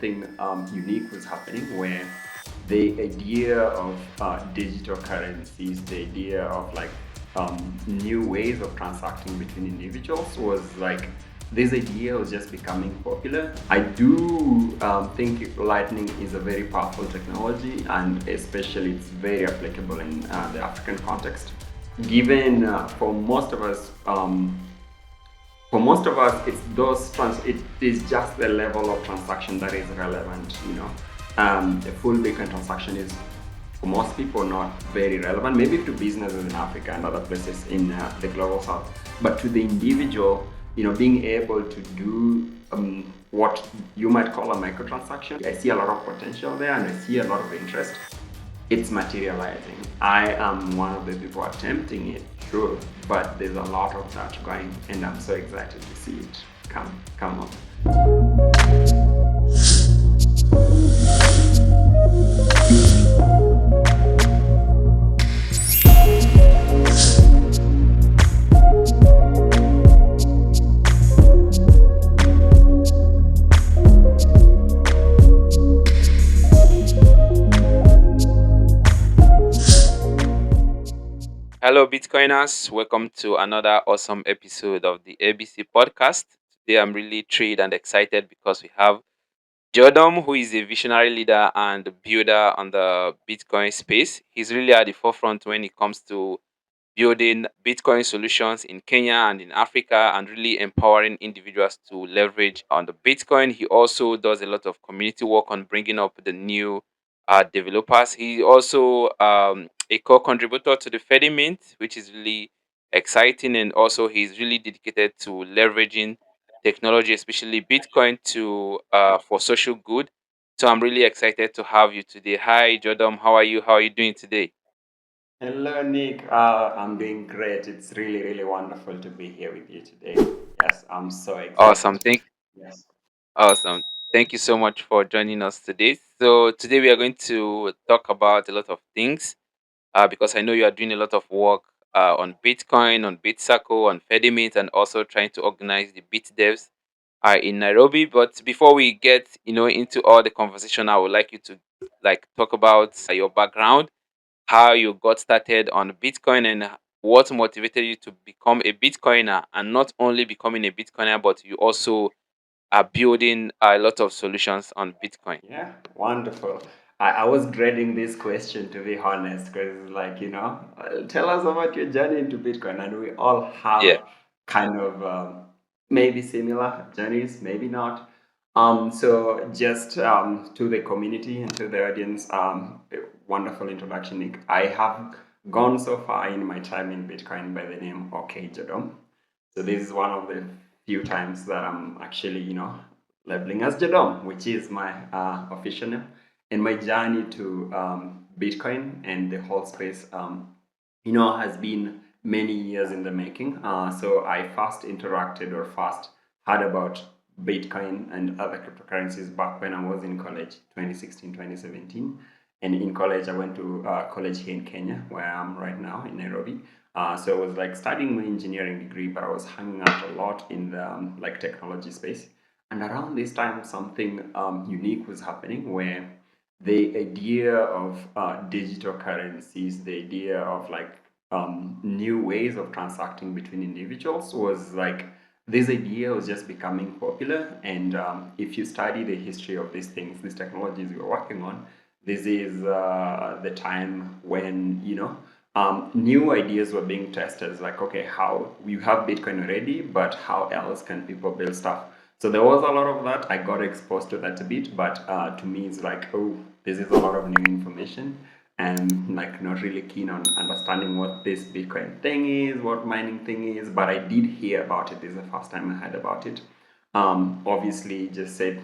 something unique was happening where the idea of digital currencies, the idea of like new ways of transacting between individuals was like this idea was just becoming popular. I do think Lightning is a very powerful technology, and especially it's very applicable in the African context. Given for most of us, it's it is just the level of transaction that is relevant. The full Bitcoin transaction is for most people not very relevant. Maybe to businesses in Africa and other places in the global south, but to the individual, being able to do what you might call a microtransaction, I see a lot of potential there, and I see a lot of interest. It's materializing. I am one of the people attempting it, sure, but there's a lot of that going, and I'm so excited to see it come up. Hello, Bitcoiners. Welcome to another awesome episode of the ABC podcast. Today, I'm really thrilled and excited because we have Jodom, who is a visionary leader and builder on the Bitcoin space. He's really at the forefront when it comes to building Bitcoin solutions in Kenya and in Africa and really empowering individuals to leverage on the Bitcoin. He also does a lot of community work on bringing up the new developers. He also a co-contributor to the Fedimint, which is really exciting, and also he's really dedicated to leveraging technology, especially Bitcoin, to for social good. So I'm really excited to have you today. Hi, Jodom. How are you? How are you doing today? Hello, Nick. I'm doing great. It's really, really wonderful to be here with you today. Yes, I'm so Awesome. excited. Yes. Awesome. Thank you so much for joining us today. So today we are going to talk about a lot of things because I know you are doing a lot of work on Bitcoin, on Bitsacco, on Fedimint, and also trying to organize the BitDevs in Nairobi. But before we get into all the conversation, I would like you to like talk about your background, how you got started on Bitcoin, and what motivated you to become a Bitcoiner, and not only becoming a Bitcoiner, but you also are building a lot of solutions on Bitcoin. Yeah, wonderful. I was dreading this question, to be honest, because it's like, tell us about your journey into Bitcoin. And we all Yeah. have kind of maybe similar journeys, maybe not. So just to the community and to the audience, a wonderful introduction, Nick. I have gone so far in my time in Bitcoin by the name OK Jodom. So this is one of the few times that I'm actually, labeling as Jodom, which is my official name. And my journey to Bitcoin and the whole space, has been many years in the making. So I first interacted or first heard about Bitcoin and other cryptocurrencies back when I was in college, 2016, 2017. And in college, I went to college here in Kenya, where I am right now in Nairobi. So I was like studying my engineering degree, but I was hanging out a lot in the like technology space. And around this time, something unique was happening where the idea of digital currencies, the idea of like new ways of transacting between individuals was like this idea was just becoming popular. And if you study the history of these things, these technologies we're working on, this is the time when, new ideas were being tested. It's like, okay, how you have Bitcoin already, but how else can people build stuff? So there was a lot of that. I got exposed to that a bit, but to me, it's like, oh, this is a lot of new information, and like not really keen on understanding what this Bitcoin thing is, what mining thing is. But I did hear about it. This is the first time I heard about it. Obviously, just said,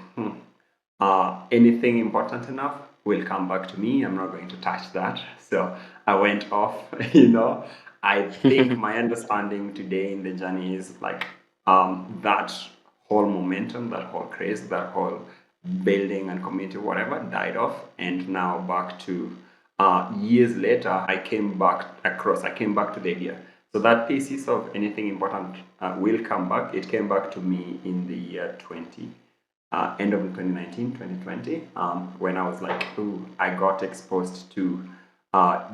anything important enough will come back to me. I'm not going to touch that. So I went off, I think my understanding today in the journey is like that whole momentum, that whole craze, that whole building and community, whatever, died off. And now back to years later, I came back to the idea. So that thesis of anything important will come back. It came back to me in the year 20. end of 2019, 2020, when I was like, ooh, I got exposed to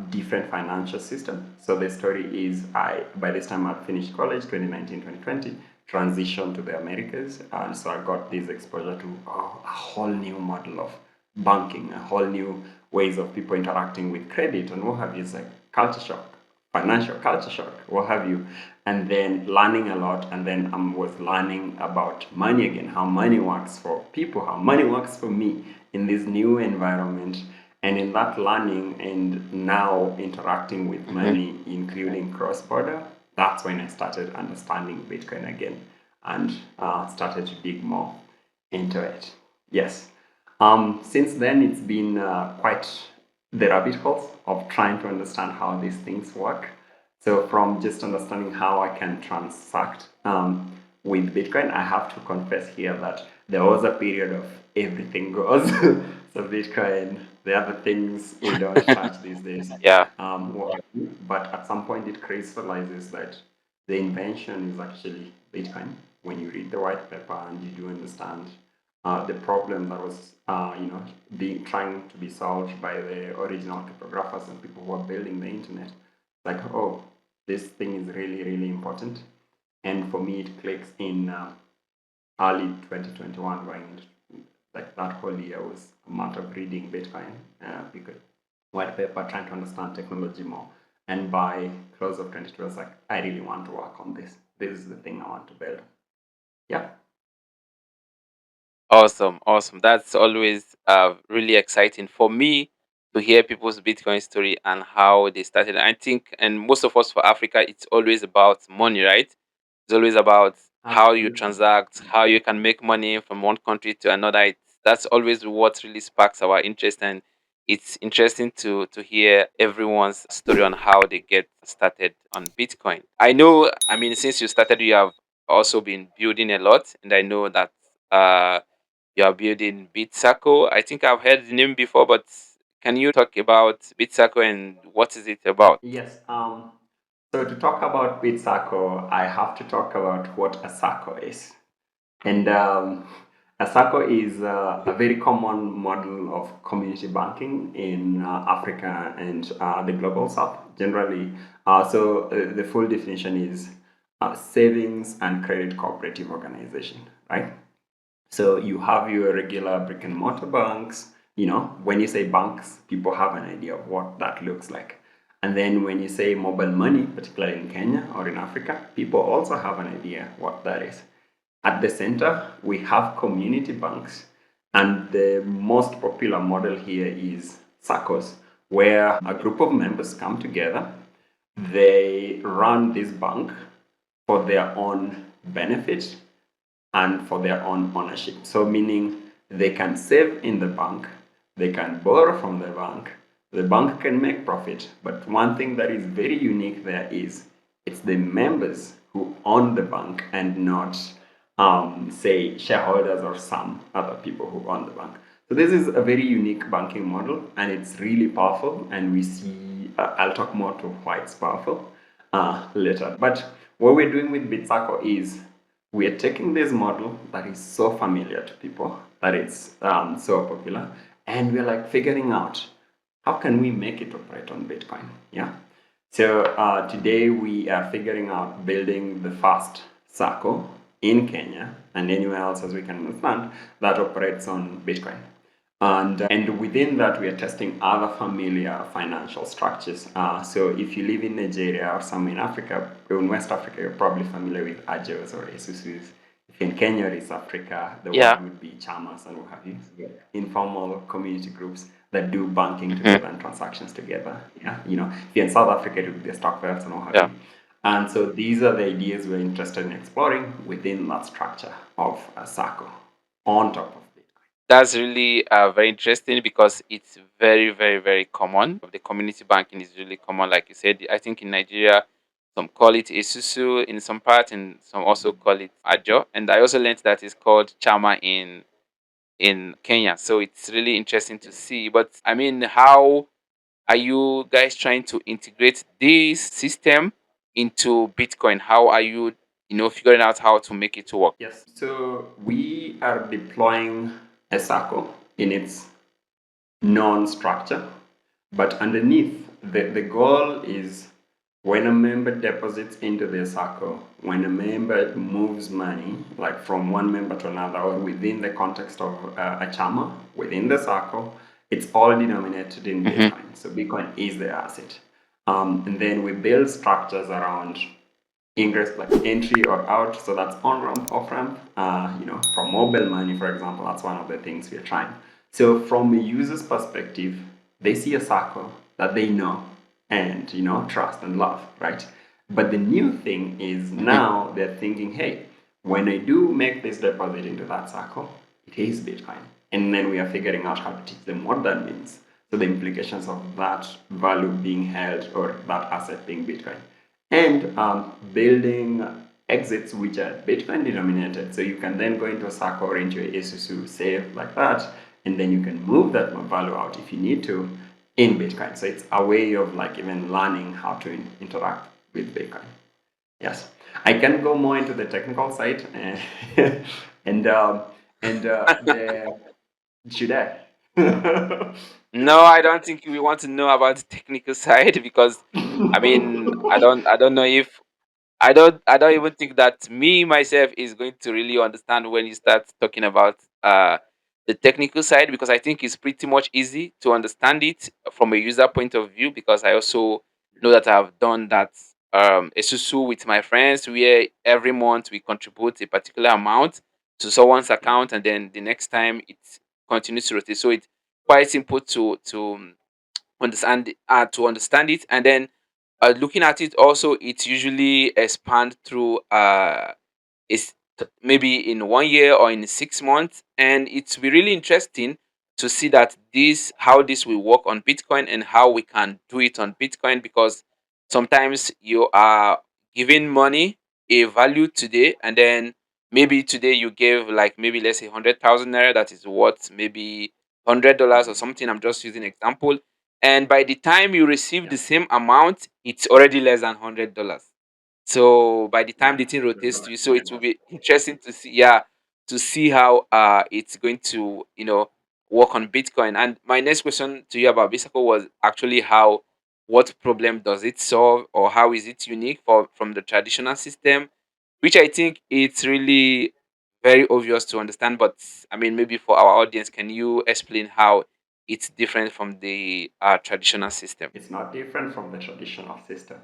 different financial system. So the story is, by this time I finished college, 2019, 2020, transitioned to the Americas. And so I got this exposure to a whole new model of banking, a whole new ways of people interacting with credit and what have you. It's like culture shock, financial culture shock, what have you, and then learning a lot. And then I was learning about money again, how money works for people, how money works for me in this new environment. And in that learning and now interacting with Mhm. money, including cross border, that's when I started understanding Bitcoin again and started to dig more into it. Yes. Since then, it's been quite the rabbit holes of trying to understand how these things work. So, from just understanding how I can transact with Bitcoin, I have to confess here that there was a period of everything goes. So, Bitcoin, the other things we don't touch these days. Yeah. But at some point, it crystallizes that the invention is actually Bitcoin. When you read the white paper and you do understand the problem that was, being trying to be solved by the original cryptographers and people who are building the internet. Like, oh, this thing is really, really important. And for me, it clicks in early 2021, going like that whole year was a month of reading Bitcoin because white paper, trying to understand technology more. And by close of 22, I was like, I really want to work on this. This is the thing I want to build. Yeah. Awesome, awesome. That's always really exciting for me to hear people's Bitcoin story and how they started. I think, and most of us for Africa, it's always about money, right? It's always about how you Absolutely. transact, how you can make money from one country to another. That's always what really sparks our interest, and it's interesting to hear everyone's story on how they get started on Bitcoin. I know, I mean, since you started, you have also been building a lot, and I know that uh, you are building Bitsacco. I think I've heard the name before, but can you talk about Bitsacco and what is it about? Yes. So to talk about Bitsacco, I have to talk about what a SACCO is. And a SACCO is a very common model of community banking in Africa and the global south generally. The full definition is savings and credit cooperative organization, right? So you have your regular brick and mortar banks. You know, when you say banks, people have an idea of what that looks like. And then when you say mobile money, particularly in Kenya or in Africa, people also have an idea what that is. At the center, we have community banks, and the most popular model here is SACCOs, where a group of members come together, they run this bank for their own benefit and for their own ownership. So, meaning they can save in the bank, they can borrow from the bank can make profit. But one thing that is very unique there is it's the members who own the bank and not, say, shareholders or some other people who own the bank. So, this is a very unique banking model and it's really powerful. And we see, I'll talk more to why it's powerful later. But what we're doing with Bitsacco is we are taking this model that is so familiar to people, that it's so popular, and we're like figuring out how can we make it operate on Bitcoin. Yeah. So today we are figuring out building the first SACCO in Kenya and anywhere else as we can understand that operates on Bitcoin. And within that, we are testing other familiar financial structures. So if you live in Nigeria or somewhere in Africa, in West Africa, you're probably familiar with AJOs or ESUSUs. If in Kenya or East Africa, the Yeah. word would be chamas and what have you. So informal community groups that do banking Mhm. together and transactions together. Yeah, you know, if you're in South Africa, it would be the Stockfells and what have Yeah. you. And so these are the ideas we're interested in exploring within that structure of a SACCO on top of Bitcoin. That's really very interesting because it's very, very, very common. The community banking is really common. Like you said, I think in Nigeria, some call it Isusu in some part, and some also call it Ajo. And I also learned that it's called Chama in Kenya. So it's really interesting to see. But I mean, how are you guys trying to integrate this system into Bitcoin? How are you figuring out how to make it work. Yes. So we are deploying a circle in its non-structure, but underneath the goal is when a member deposits into the circle, when a member moves money, like from one member to another, or within the context of a chama within the circle, it's all denominated in Hmm. Bitcoin. So Bitcoin is the asset. And then we build structures around ingress, like entry or out. So that's on ramp, off ramp. From mobile money, for example, that's one of the things we're trying. So from a user's perspective, they see a circle that they know and trust and love, right? But the new thing is Hmm. now they're thinking, hey, when I do make this deposit into that circle, it is Bitcoin. And then we are figuring out how to teach them what that means. So the implications of that value being held or that asset being Bitcoin and building exits which are Bitcoin denominated. So you can then go into a circle or into a Isuzu save like that, and then you can move that value out if you need to in Bitcoin. So it's a way of like even learning how to interact with Bitcoin. Yes, I can go more into the technical side, and the should I? No, I don't think we want to know about the technical side because I don't know if I don't even think that me myself is going to really understand when you start talking about the technical side, because I think it's pretty much easy to understand it from a user point of view, because I also know that I've done that Esusu with my friends, where every month we contribute a particular amount to someone's account, and then the next time it continues to rotate. So it's quite simple to understand it, and then looking at it also, it usually expand through maybe in 1 year or in 6 months, and it's be really interesting to see that this how this will work on Bitcoin and how we can do it on Bitcoin, because sometimes you are giving money a value today, and then maybe today you gave, like, maybe let's say 100,000 naira, that is worth maybe $100 or something. I'm just using example, and by the time you receive Yeah, the same amount, it's already less than $100. So by the time yeah, the thing rotates remember to you, so it will remember. be interesting to see, yeah, to see how it's going to work on Bitcoin. And my next question to you about Bitsacco was actually how what problem does it solve, or how is it unique from the traditional system, which I think it's really very obvious to understand. But I mean, maybe for our audience, can you explain how it's different from the traditional system? It's not different from the traditional system.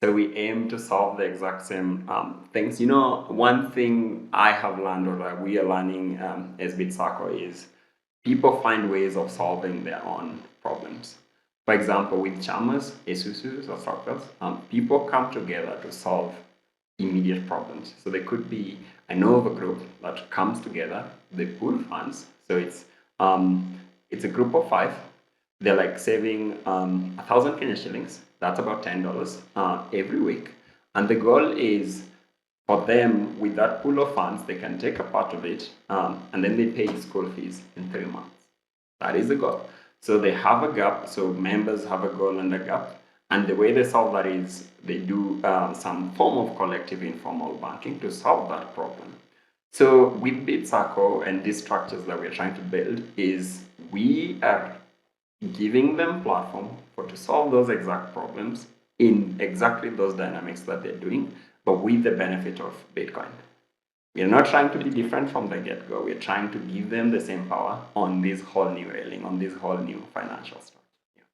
So we aim to solve the exact same things. One thing I have learned, or that we are learning as Bitsacco, is people find ways of solving their own problems. For example, with chamas, esusus, or circles, people come together to solve immediate problems. So there could be a Nova group that comes together, they pool funds. So it's a group of five. They're like saving 1,000 Kenya shillings. That's about $10 every week. And the goal is for them, with that pool of funds, they can take a part of it and then they pay school fees in 3 months. That is the goal. So they have a gap. So members have a goal and a gap. And the way they solve that is they do some form of collective informal banking to solve that problem. So with Bitsacco and these structures that we're trying to build is we are giving them platform for to solve those exact problems in exactly those dynamics that they're doing, but with the benefit of Bitcoin. We are not trying to be different from the get-go. We're trying to give them the same power on this whole new railing, on this whole new financial structure.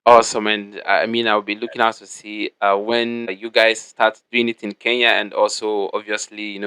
Awesome, and I mean, I'll be looking out to see when you guys start doing it in Kenya, and also obviously,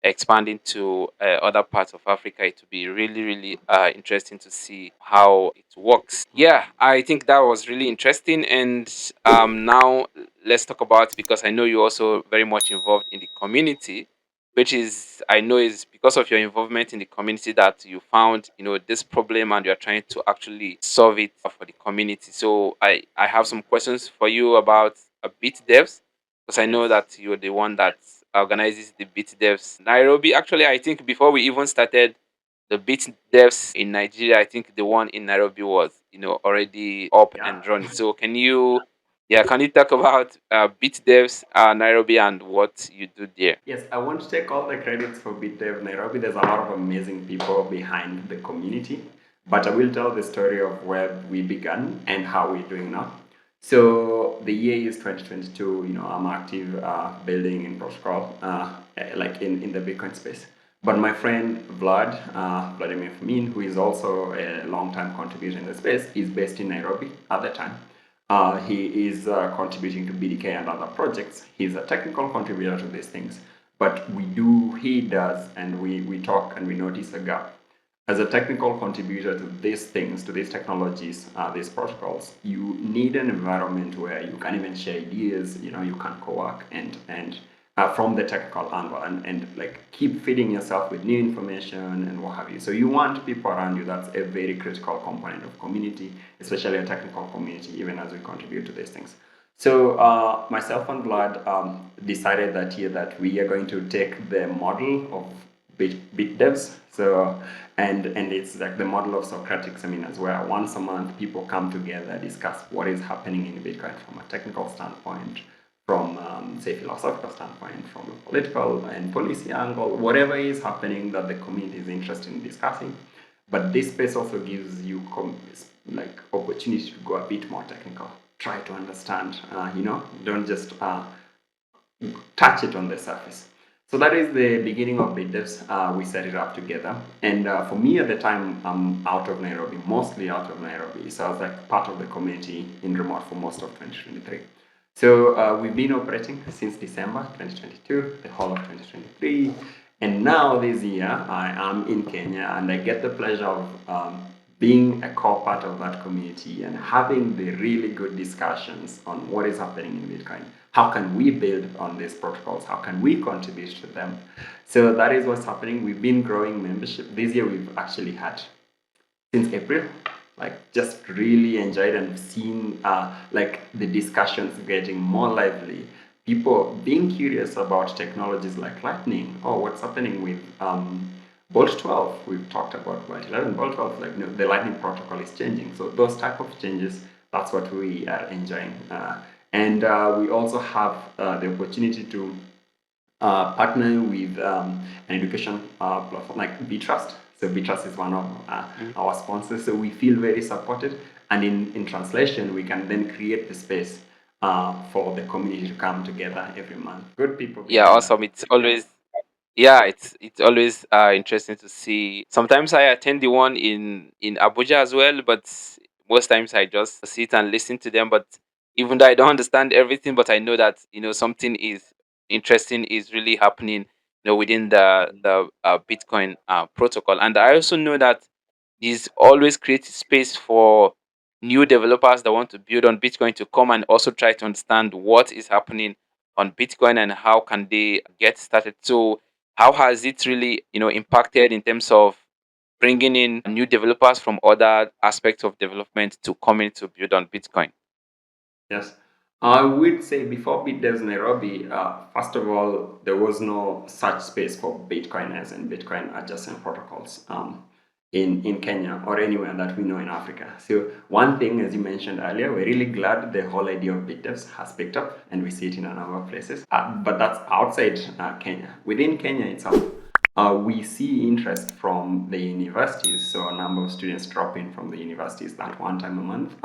expanding to other parts of Africa. It will be really, really interesting to see how it works. Yeah, I think that was really interesting. And now let's talk about, because I know you're also very much involved in the community, which is, I know, is because of your involvement in the community that you found this problem, and you're trying to actually solve it for the community. So I have some questions for you about bit devs, because I know Yes. that you're the one that organizes the bit devs Nairobi. Actually, I think before we even started the bit devs in Nigeria, I think the one in Nairobi was already up Yeah. and running. So can you Yeah, can you talk about BitDevs Nairobi and what you do there? Yes, I want to take all the credits for BitDev Nairobi. There's a lot of amazing people behind the community, but I will tell the story of where we began and how we're doing now. So the year is 2022. I'm active building in protocol, like in the Bitcoin space. But my friend Vladimir Fomin, who is also a long-time contributor in the space, is based in Nairobi at the time. He is contributing to BDK and other projects. He's a technical contributor to these things, but he does, and we talk and we notice a gap. As a technical contributor to these things, to these technologies, these protocols, you need an environment where you can even share ideas, you can co-work and from the technical angle and like keep feeding yourself with new information and what have you. So you want people around you. That's a very critical component of community, especially a technical community, even as we contribute to these things. So myself and Vlad decided that year that we are going to take the model of BitDevs. So and it's like the model of Socratic seminars where once a month people come together, discuss what is happening in Bitcoin from a technical standpoint, from say philosophical standpoint, from a political and policy angle, whatever is happening that the community is interested in discussing. But this space also gives you like opportunity to go a bit more technical. Try to understand, don't just touch it on the surface. So that is the beginning of BitDevs. We set it up together. And for me at the time, I'm out of Nairobi, mostly out of Nairobi. So I was like part of the community in remote for most of 2023. So we've been operating since December 2022, the whole of 2023. And now this year, I am in Kenya and I get the pleasure of being a core part of that community and having the really good discussions on what is happening in Bitcoin. How can we build on these protocols? How can we contribute to them? So that is what's happening. We've been growing membership. This year we've actually had since April, like just really enjoyed and seen like the discussions getting more lively. People being curious about technologies like Lightning. Oh, what's happening with Bolt 12? We've talked about Bolt 11, Bolt 12. Like the Lightning protocol is changing. So those type of changes, that's what we are enjoying. And we also have the opportunity to partner with an education platform like Btrust. So Btrust is one of our sponsors. So we feel very supported. And in translation, we can then create the space for the community to come together every month. Good people Yeah, behind that. awesome. It's always yeah, it's always interesting to see. Sometimes I attend the one in Abuja as well, but most times I just sit and listen to them. But even though I don't understand everything, but I know that something is interesting is really happening, within the Bitcoin protocol. And I also know that this always creates space for new developers that want to build on Bitcoin to come and also try to understand what is happening on Bitcoin and how can they get started. So how has it really impacted in terms of bringing in new developers from other aspects of development to come in to build on Bitcoin? Yes. I would say before BitDevs Nairobi, first of all, there was no such space for Bitcoiners and Bitcoin adjacent protocols in Kenya or anywhere that we know in Africa. So one thing, as you mentioned earlier, we're really glad the whole idea of BitDevs has picked up and we see it in a number of places. But that's outside Kenya. Within Kenya itself, we see interest from the universities. So a number of students drop in from the universities that one time a month.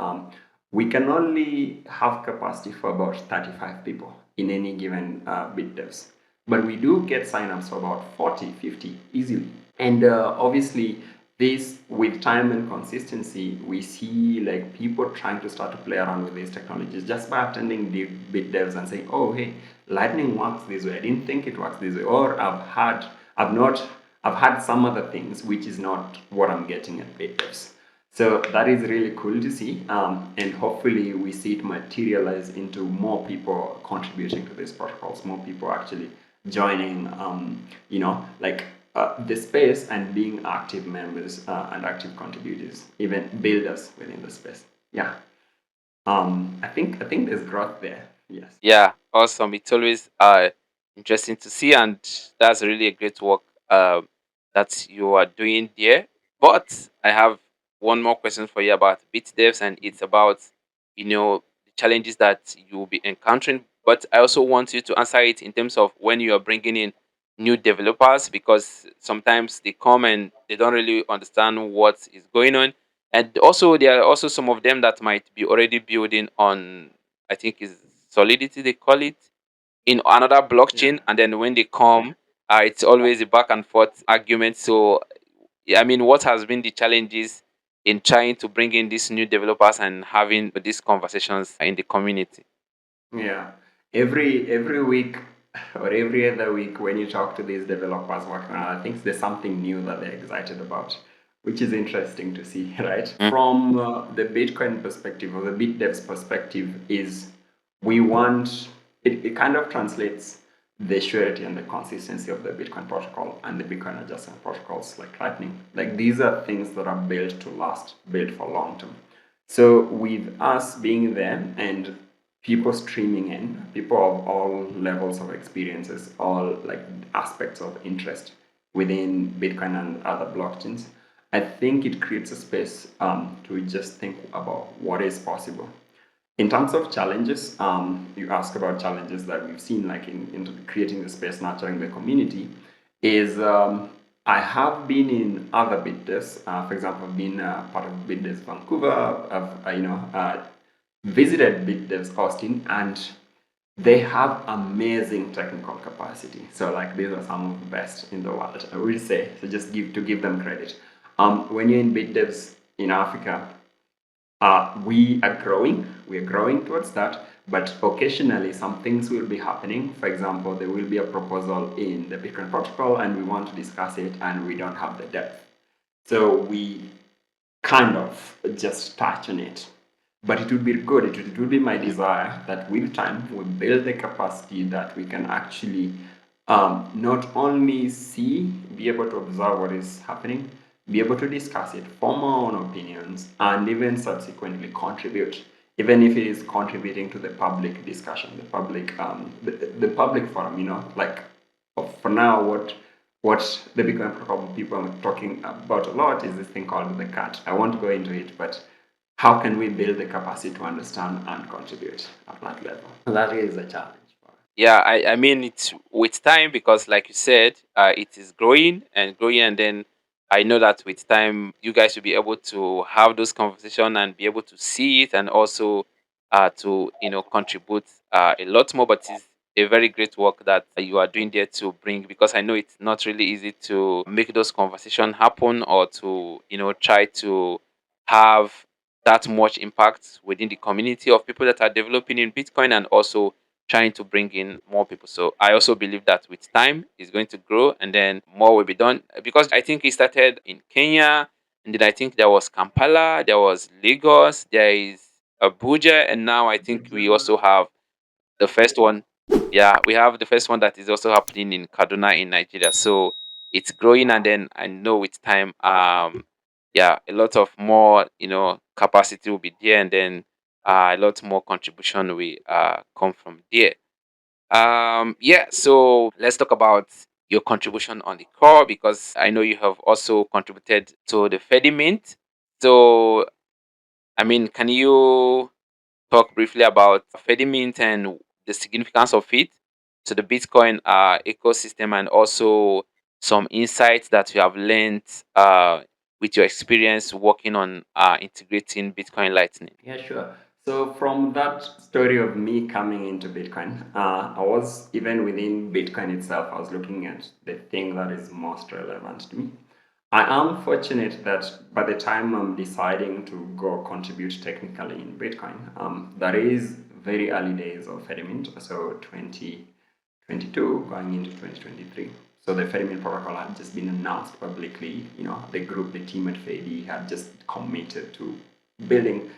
We can only have capacity for about 35 people in any given BitDevs. But we do get signups for about 40, 50 easily. And obviously, this with time and consistency, we see like people trying to start to play around with these technologies just by attending the BitDevs and saying, oh, hey, Lightning works this way. I didn't think it works this way. Or I've had some other things, which is not what I'm getting at BitDevs. So that is really cool to see, and hopefully we see it materialize into more people contributing to these protocols, more people actually joining, like the space and being active members and active contributors, even builders within the space. Yeah, I think there's growth there. Yes. Yeah, awesome. It's always interesting to see, and that's really a great work that you are doing there. But I have one more question for you about BitDevs, and it's about the challenges that you will be encountering. But I also want you to answer it in terms of when you are bringing in new developers, because sometimes they come and they don't really understand what is going on. And also, there are also some of them that might be already building on, I think, is Solidity, they call it, in another Yeah. blockchain. And then when they come, it's always a back and forth argument. So, yeah, I mean, what has been the challenges in trying to bring in these new developers and having these conversations in the community? Yeah. Every week or every other week when you talk to these developers working on, I think there's something new that they're excited about, which is interesting to see, right? Mm. From the Bitcoin perspective or the BitDevs perspective is we want it kind of translates the surety and the consistency of the Bitcoin protocol and the Bitcoin adjacent protocols like Lightning. Like these are things that are built to last, built for long term. So with us being there and people streaming in, people of all levels of experiences, all like aspects of interest within Bitcoin and other blockchains, I think it creates a space to just think about what is possible. In terms of challenges, you ask about challenges that we've seen, like in creating the space, nurturing the community, is I have been in other BitDevs. For example, I've been part of BitDevs Vancouver. I've visited BitDevs Austin, and they have amazing technical capacity. So like these are some of the best in the world, I will say. So just give them credit. When you're in BitDevs in Africa, we are growing. We are growing towards that. But occasionally, some things will be happening. For example, there will be a proposal in the Bitcoin protocol, and we want to discuss it, and we don't have the depth. So we kind of just touch on it. But it would be good, it would be my desire that with time we build the capacity that we can actually not only see, be able to observe what is happening, be able to discuss it, form our own opinions, and even subsequently contribute, even if it is contributing to the public discussion, the public forum, like for now, what the Bitcoin protocol people are talking about a lot is this thing called the cut. I won't go into it, but how can we build the capacity to understand and contribute at that level? That is a challenge. Yeah, I mean, it's with time, because like you said, it is growing and growing. And then I know that with time, you guys will be able to have those conversations and be able to see it, and also to, contribute a lot more. But it's a very great work that you are doing there to bring, because I know it's not really easy to make those conversations happen, or to, try to have that much impact within the community of people that are developing in Bitcoin, and also trying to bring in more people. So I also believe that with time it's going to grow, and then more will be done, because I think it started in Kenya, and then I think there was Kampala, there was Lagos, there is Abuja, and now I think we also have the first one. Yeah, we have the first one that is also happening in Kaduna in Nigeria. So it's growing, and then I know with time, yeah, a lot of more, capacity will be there, and then a lot more contribution will come from there. Yeah, so let's talk about your contribution on the core, because I know you have also contributed to the Fedimint. So, I mean, can you talk briefly about Fedimint and the significance of it to the Bitcoin ecosystem, and also some insights that you have learned with your experience working on integrating Bitcoin Lightning? Yeah, sure. So from that story of me coming into Bitcoin, I was even within Bitcoin itself, I was looking at the thing that is most relevant to me. I am fortunate that by the time I'm deciding to go contribute technically in Bitcoin, that is very early days of Fedimint, so 2022 going into 2023. So the Fedimint protocol had just been announced publicly. The group, the team at Fedi had just committed to building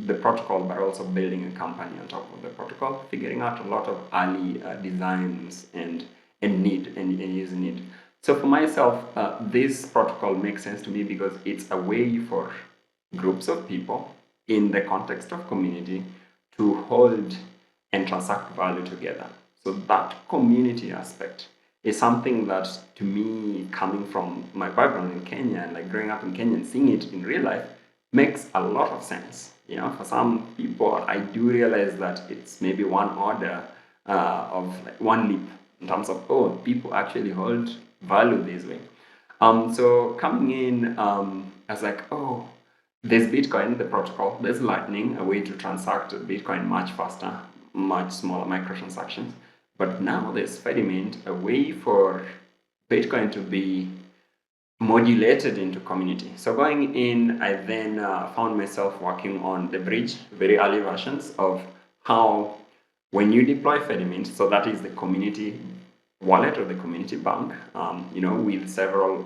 the protocol, but also building a company on top of the protocol, figuring out a lot of early designs and need and user need. So for myself, this protocol makes sense to me because it's a way for groups of people in the context of community to hold and transact value together. So that community aspect is something that, to me, coming from my background in Kenya and like growing up in Kenya and seeing it in real life, makes a lot of sense. For some people, I do realize that it's maybe one order of like one leap in terms of, oh, people actually hold value this way. So coming in, I was like, oh, there's Bitcoin, the protocol, there's Lightning, a way to transact Bitcoin much faster, much smaller microtransactions. But now there's Fedimint, a way for Bitcoin to be modulated into community. So going in, I then found myself working on the bridge, very early versions of how when you deploy Fedimint, so that is the community wallet or the community bank, with several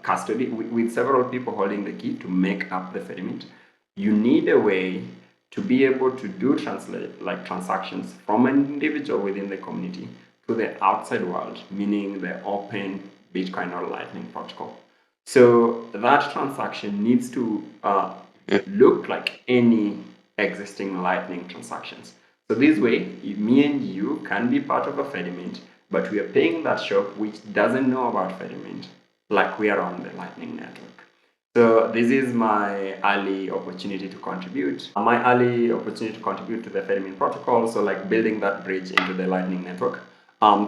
custody, with several people holding the key to make up the Fedimint, you need a way to be able to do translate like transactions from an individual within the community to the outside world, meaning the open Bitcoin or Lightning protocol. So that transaction needs to look like any existing Lightning transactions. So this way, me and you can be part of a Fedimint, but we are paying that shop which doesn't know about Fedimint, like we are on the Lightning network. So this is my early opportunity to contribute. My early opportunity to contribute to the Fedimint protocol, so like building that bridge into the Lightning network.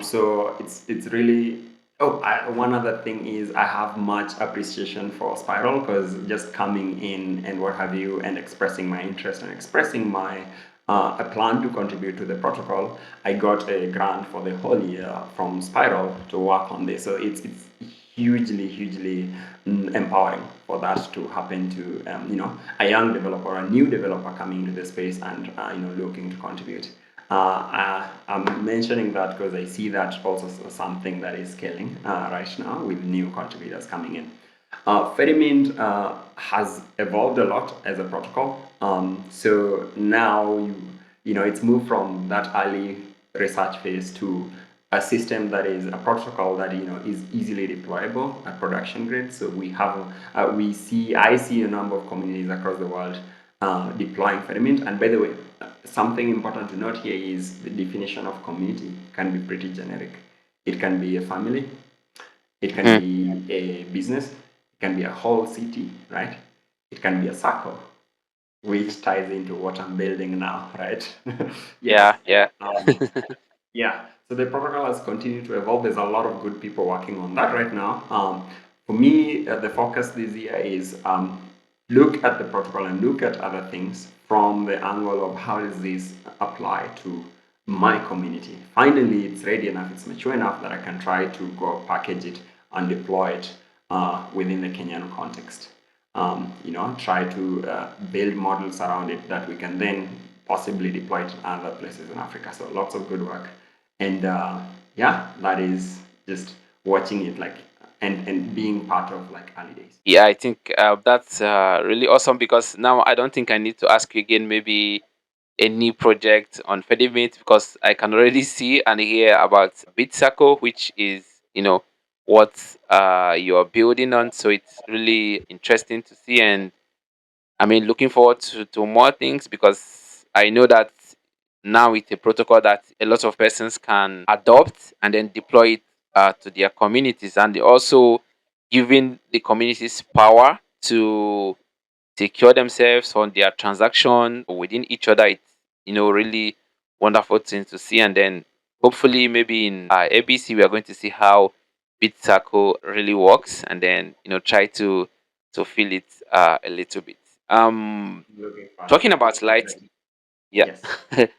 So it's really. Oh, one other thing is I have much appreciation for Spiral because just coming in and what have you and expressing my interest and expressing my a plan to contribute to the protocol, I got a grant for the whole year from Spiral to work on this. So it's hugely empowering for that to happen to a young developer, a new developer coming into the space and looking to contribute. I'm mentioning that because I see that also something that is scaling right now with new contributors coming in. Fedimint has evolved a lot as a protocol. So now it's moved from that early research phase to a system that is a protocol that is easily deployable at production grade. So I see a number of communities across the world deploying Fedimint. And by the way, something important to note here is the definition of community can be pretty generic. It can be a family, it can be a business, it can be a whole city, right? It can be a circle, which ties into what I'm building now, right? Yeah, Yes. yeah. Yeah. So the protocol has continued to evolve. There's a lot of good people working on that right now. For me, the focus this year is look at the protocol and look at other things from the angle of how does this apply to my community. Finally, it's ready enough, it's mature enough that I can try to go package it and deploy it within the Kenyan context. Try to build models around it that we can then possibly deploy it in other places in Africa. So lots of good work. And yeah, that is just watching it like and being part of like early days. Yeah, I think that's really awesome because now I don't think I need to ask you again maybe any project on Fedimint because I can already see and hear about Bitsacco, which is, what you're building on. So it's really interesting to see. And I mean, looking forward to more things because I know that now it's a protocol that a lot of persons can adopt and then deploy it to their communities, and they also giving the communities power to secure themselves on their transaction within each other. It's really wonderful thing to see, and then hopefully maybe in ABC we are going to see how Bitsaco really works, and then try to feel it a little bit. Looking forward to Talking that. about light, Exactly. yeah. Yes.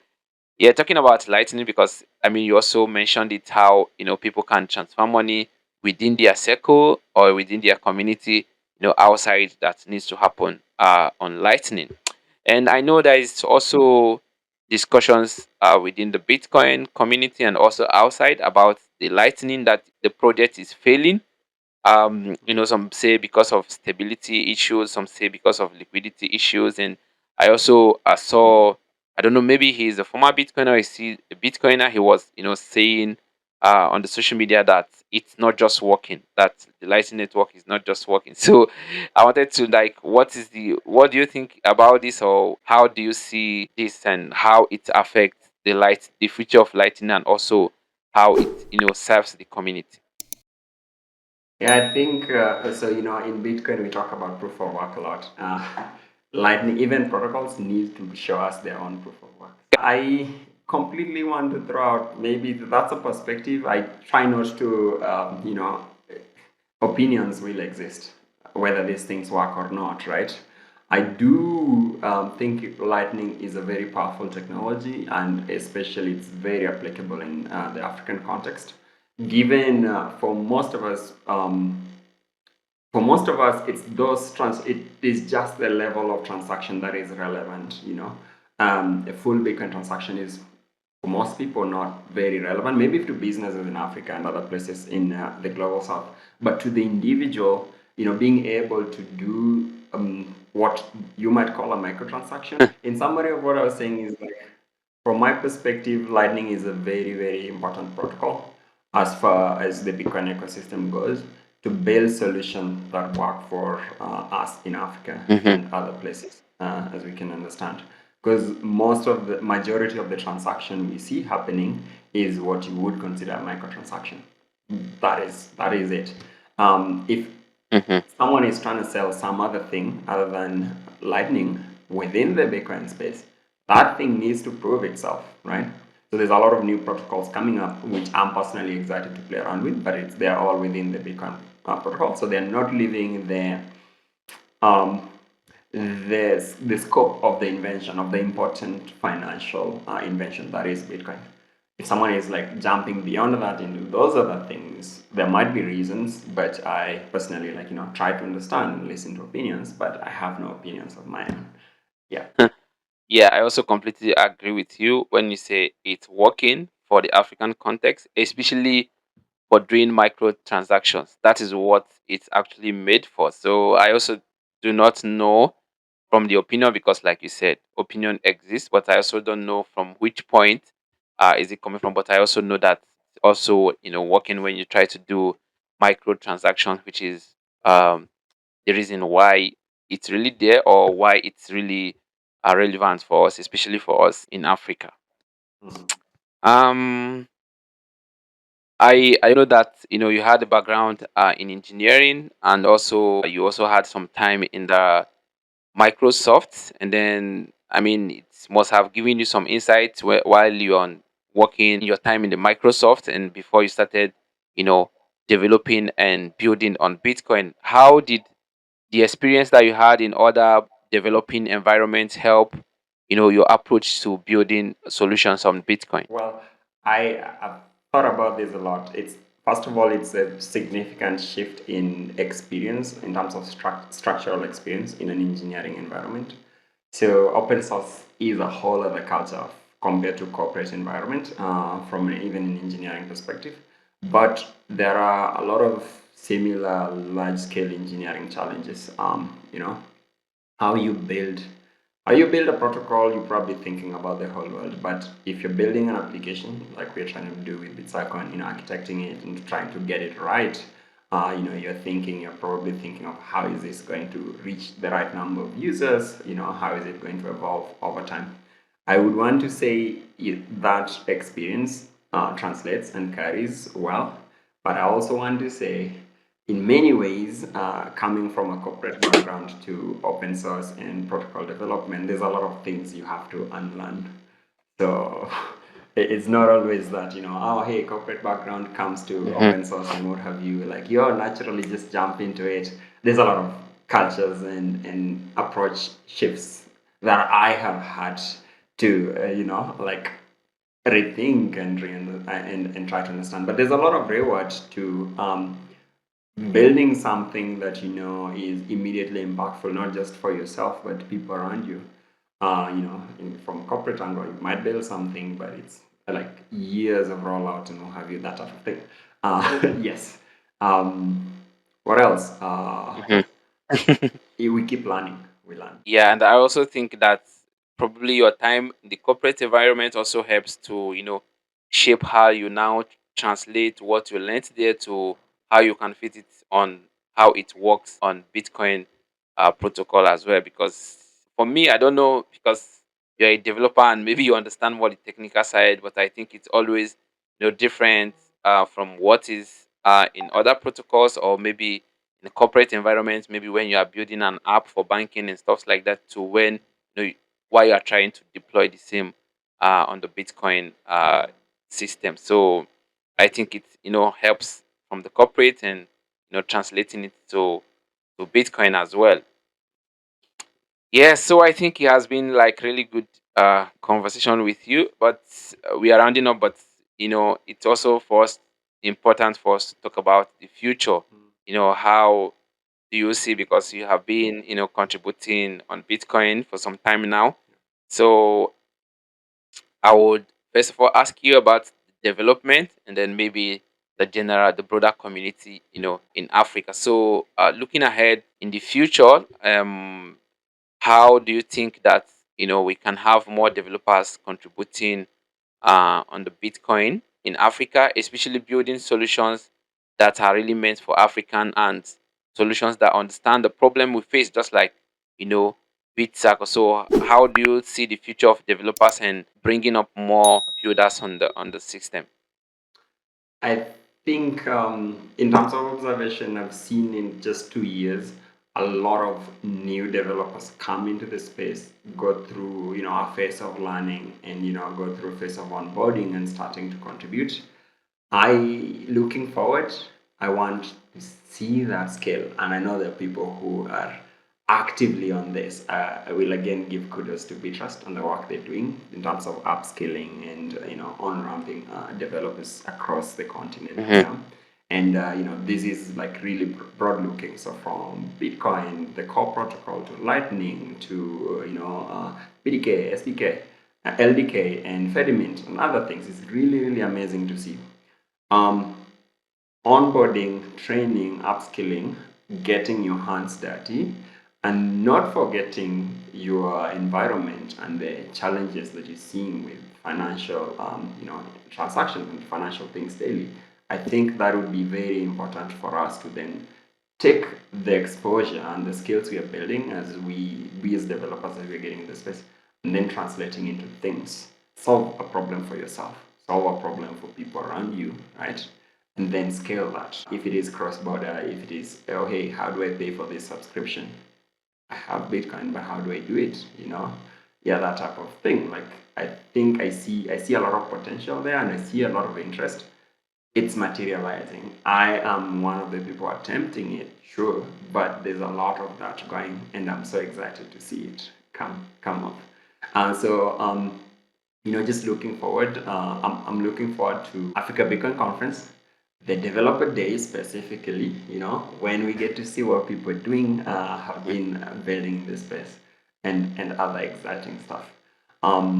Yeah, talking about lightning because I mean you also mentioned it how people can transfer money within their circle or within their community, outside that needs to happen on lightning. And I know there is also discussions within the Bitcoin community and also outside about the lightning that the project is failing. Some say because of stability issues, some say because of liquidity issues, and I also saw, I don't know, maybe he's a former Bitcoiner, I see a Bitcoiner, he was, saying on the social media that it's not just working, that the Lightning Network is not just working. So I wanted to like, what do you think about this, or how do you see this, and how it affects the future of Lightning, and also how it, serves the community? Yeah, I think so. In Bitcoin, we talk about proof of work a lot. Lightning, even protocols need to show us their own proof of work. I completely want to throw out, maybe that's a perspective. I try not to, opinions will exist, whether these things work or not, right? I do think Lightning is a very powerful technology, and especially it's very applicable in the African context. Given for most of us, it is just the level of transaction that is relevant. A full Bitcoin transaction is for most people not very relevant. Maybe to businesses in Africa and other places in the global south, but to the individual, being able to do what you might call a microtransaction. In summary of what I was saying is like, from my perspective, Lightning is a very, very important protocol as far as the Bitcoin ecosystem goes to build solutions that work for us in Africa and other places, as we can understand. Because most of the majority of the transaction we see happening is what you would consider a microtransaction. That is it. If someone is trying to sell some other thing other than Lightning within the Bitcoin space, that thing needs to prove itself, right? So there's a lot of new protocols coming up, which I'm personally excited to play around with, but they're all within the Bitcoin protocol, so they're not leaving um, the scope of the invention of the important financial invention that is Bitcoin. If someone is like jumping beyond that into those other things, there might be reasons, but I personally try to understand and listen to opinions, but I have no opinions of my own. Yeah. Yeah, I also completely agree with you when you say it's working for the African context, especially for doing microtransactions. That is what it's actually made for. So I also do not know from the opinion because, like you said, opinion exists, but I also don't know from which point is it coming from. But I also know that it's also working when you try to do microtransactions, which is the reason why it's really there or why it's really relevant for us, especially for us in Africa. Mhm. Um, I know that you had a background in engineering, and also you also had some time in the Microsoft, and then I mean it must have given you some insights while you're on working your time in the Microsoft and before you started, you know, developing and building on Bitcoin. How did the experience that you had in other developing environments help, your approach to building solutions on Bitcoin? Well, I've thought about this a lot. It's first of all, it's a significant shift in experience in terms of structural experience in an engineering environment. So open source is a whole other culture compared to corporate environment from even an engineering perspective. But there are a lot of similar large scale engineering challenges. How you build a protocol, you're probably thinking about the whole world. But if you're building an application like we're trying to do with Bitsacco and architecting it and trying to get it right, you're probably thinking of how is this going to reach the right number of users, how is it going to evolve over time. I would want to say that experience translates and carries well, but I also want to say in many ways, coming from a corporate background to open source and protocol development, there's a lot of things you have to unlearn. So it's not always that, oh, hey, corporate background comes to Hmm. open source and what have you, like you're naturally just jump into it. There's a lot of cultures and approach shifts that I have had to, like rethink and try to understand. But there's a lot of reward to building something that is immediately impactful, not just for yourself but people around you. From corporate angle, you might build something, but it's like years of rollout and what have you, that type of thing. Yes. um, what else? Hmm. We keep learning. We learn. Yeah, and I also think that probably your time in the corporate environment also helps to, shape how you now translate what you learned there to how you can fit it on how it works on Bitcoin protocol as well. Because for me, I don't know, because you're a developer and maybe you understand more the technical side, but I think it's always different from what is in other protocols or maybe in a corporate environment, maybe when you are building an app for banking and stuff like that, to when why you are trying to deploy the same on the Bitcoin system. So I think it helps from the corporate and translating it to Bitcoin as well. Yeah, so I think it has been like really good conversation with you, but we are rounding up. But it's also for us important for us to talk about the future. How do you see, because you have been contributing on Bitcoin for some time now. So I would first of all ask you about development, and then maybe the broader community, in Africa. So looking ahead in the future, how do you think that we can have more developers contributing on the Bitcoin in Africa, especially building solutions that are really meant for African, and solutions that understand the problem we face, just like you know Bitsacco. So how do you see the future of developers and bringing up more builders on the system? I think in terms of observation, I've seen in just 2 years a lot of new developers come into the space, go through a phase of learning, and go through a phase of onboarding and starting to contribute. I looking forward. I want to see that scale, and I know there are people who are actively on this. I will again give kudos to Bitrust on the work they're doing in terms of upskilling and on ramping developers across the continent. Mhm. And this is like really broad looking. So from Bitcoin, the core protocol, to Lightning, to BDK, SDK, LDK, and Fedimint, and other things. It's really really amazing to see. Um, Onboarding, training, upskilling, getting your hands dirty, and not forgetting your environment and the challenges that you're seeing with financial, transactions and financial things daily. I think that would be very important for us to then take the exposure and the skills we are building as we as developers, as we're getting in the space, and then translating into things. Solve a problem for yourself, solve a problem for people around you, right? And then scale that. If it is cross border, if it is, oh hey, how do I pay for this subscription? I have Bitcoin, but how do I do it? Yeah, that type of thing. Like I think I see a lot of potential there, and I see a lot of interest. It's materializing. I am one of the people attempting it, sure, but there's a lot of that going, and I'm so excited to see it come up. Just looking forward. I'm looking forward to Africa Bitcoin Conference, the developer day specifically. When we get to see what people are doing, have been building this space, and other exciting stuff.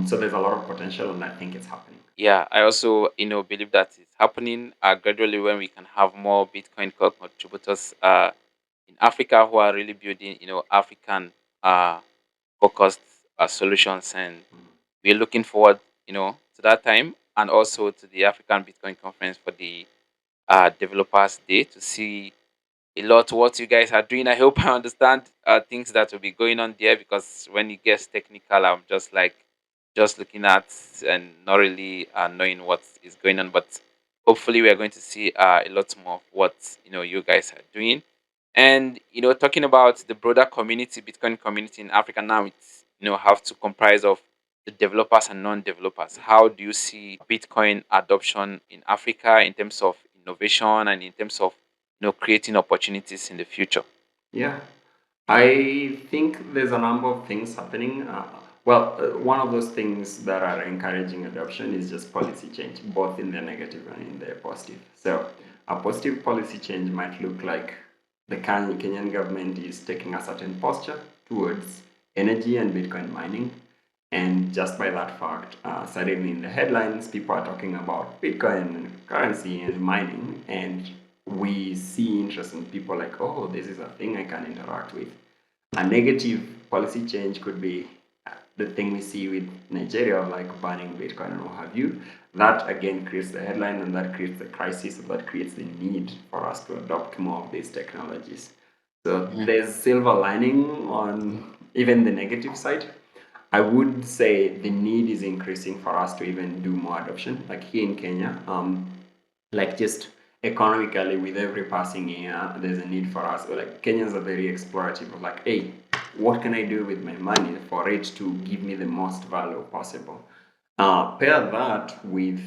So there's a lot of potential, and I think it's happening. Yeah, I also believe that it's happening gradually when we can have more Bitcoin core contributors in Africa who are really building African focused solutions, and we're looking forward to that time, and also to the African Bitcoin conference for the developers day, to see a lot what you guys are doing. I hope I understand things that will be going on there, because when it gets technical, I'm just like just looking at and not really knowing what is going on. But hopefully, we are going to see a lot more of what you guys are doing. And talking about the broader community, Bitcoin community in Africa now, it's have to comprise of the developers and non-developers. How do you see Bitcoin adoption in Africa in terms of innovation and in terms of creating opportunities in the future? Yeah, I think there's a number of things happening. One of those things that are encouraging adoption is just policy change, both in the negative and in the positive. So, a positive policy change might look like the Kenyan government is taking a certain posture towards energy and Bitcoin mining. And just by that fact, suddenly in the headlines, people are talking about Bitcoin and currency and mining, and we see interest in people like, oh, this is a thing I can interact with. A negative policy change could be the thing we see with Nigeria, like banning Bitcoin and what have you. That again creates the headline, and that creates the crisis, and that creates the need for us to adopt more of these technologies. So there's silver lining on even the negative side. I would say the need is increasing for us to even do more adoption. Like here in Kenya, like just economically with every passing year, there's a need for us. Like Kenyans are very explorative. Of like, hey, what can I do with my money for it to give me the most value possible? Pair that with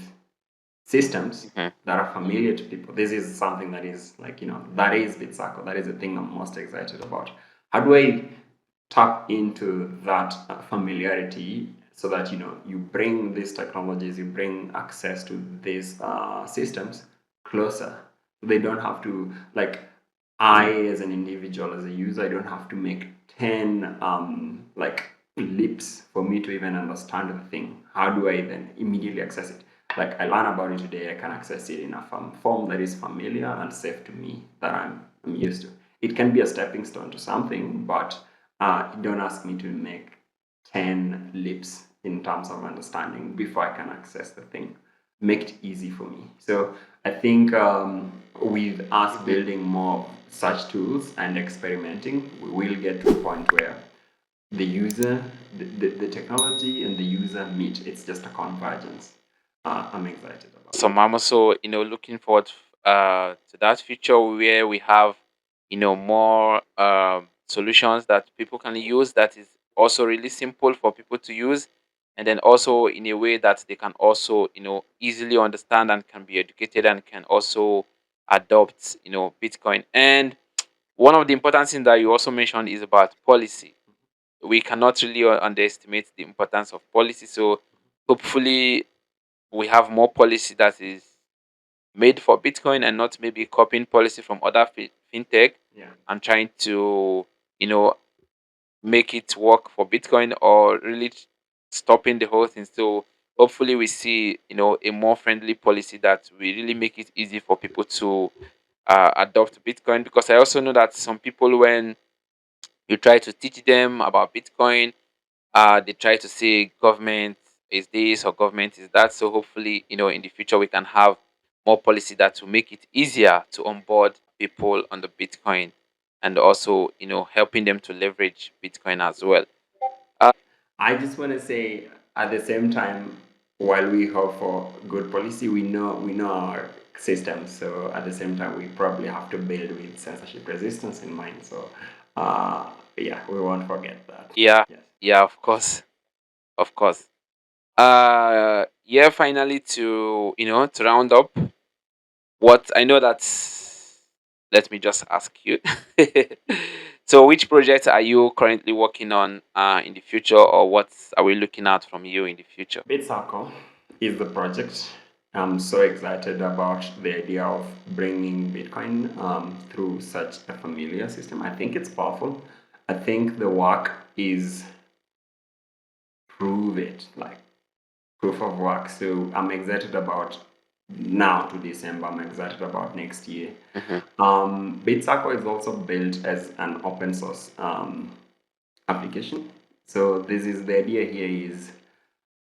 systems Mhm. that are familiar to people. This is something that is like, that is Bitsacco. That is the thing I'm most excited about. How do I tap into that familiarity so that you bring these technologies, you bring access to these systems closer? They don't have to, like, I as an individual, as a user, I don't have to make 10 like leaps for me to even understand the thing. How do I then immediately access it? Like, I learn about it today, I can access it in a form that is familiar and safe to me, that I'm used to. It can be a stepping stone to something, but don't ask me to make 10 leaps in terms of understanding before I can access the thing. Make it easy for me. So I think with us Mhm. building more such tools and experimenting, we will get to a point where the user, the technology and the user meet. It's just a convergence. I'm excited about So that. I'm also, looking forward to that future where we have, more solutions that people can use that is also really simple for people to use, and then also in a way that they can also, easily understand and can be educated and can also adopt, Bitcoin. And one of the important things that you also mentioned is about policy. We cannot really underestimate the importance of policy. So hopefully we have more policy that is made for Bitcoin and not maybe copying policy from other fintech Yeah. and trying to, you know, make it work for Bitcoin or really stopping the whole thing. So hopefully we see, a more friendly policy that will really make it easy for people to adopt Bitcoin. Because I also know that some people, when you try to teach them about Bitcoin, they try to say government is this or government is that. So hopefully, in the future we can have more policy that will make it easier to onboard people on the Bitcoin, and also, helping them to leverage Bitcoin as well. I just want to say at the same time, while we hope for good policy, we know our systems. So at the same time, we probably have to build with censorship resistance in mind. So yeah, we won't forget that. Yeah, Yes. yeah, of course, of course. Yeah, finally, to round up, what I know that, let me just ask you. So, which project are you currently working on in the future, or what are we looking at from you in the future? Bitsacco is the project. I'm so excited about the idea of bringing Bitcoin through such a familiar system. I think it's powerful. I think the work is prove it, like proof of work. So I'm excited about now to December. I'm excited about next year. Mhm. Bitsacco is also built as an open source application. So this is the idea here is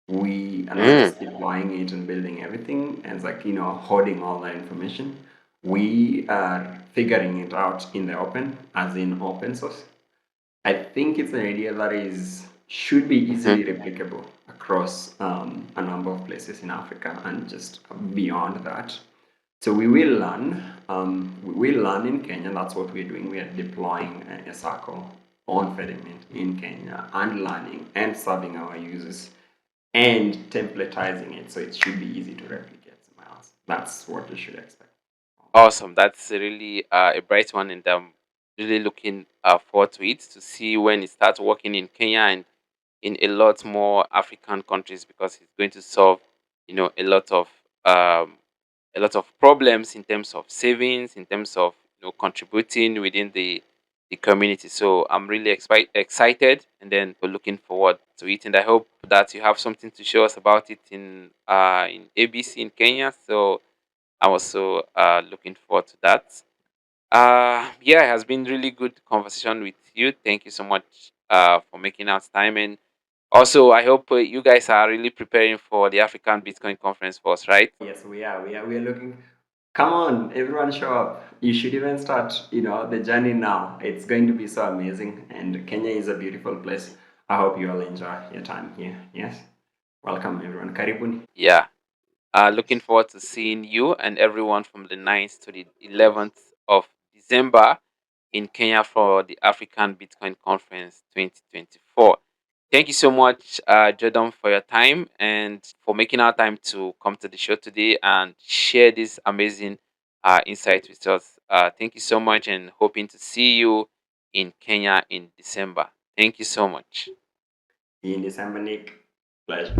we are not Mm. just deploying it and building everything and it's like hoarding all that information. We are figuring it out in the open, as in open source. I think it's an idea that is should be Mhm. easily replicable across a number of places in Africa and just beyond that. So we will learn. We will learn in Kenya. That's what we're doing. We are deploying a circle on Fedimint in Kenya and learning and serving our users and templatizing it so it should be easy to replicate somewhere else. That's what you should expect. Awesome. That's really a bright one, and I'm really looking forward to it to see when it starts working in Kenya and in a lot more African countries, because it's going to solve, a lot of um, problems in terms of savings, in terms of, contributing within the community. So I'm really excited, and then we're looking forward to it. And I hope that you have something to show us about it in ABC in Kenya. So I'm also looking forward to that. Yeah, it has been really good conversation with you. Thank you so much for making out time, and also I hope you guys are really preparing for the African Bitcoin conference for us, right? Yes, we are. We are looking. Come on, everyone, show up. You should even start, the journey now. It's going to be so amazing, and Kenya is a beautiful place. I hope you all enjoy your time here. Yes, welcome everyone. Karibuni. Yeah. Looking forward to seeing you and everyone from the 9th to the 11th of December in Kenya for the African Bitcoin Conference 2024. Thank you so much, Jordan, for your time and for making our time to come to the show today and share this amazing insight with us. Thank you so much and hoping to see you in Kenya in December. Thank you so much. In December, Nick. Pleasure.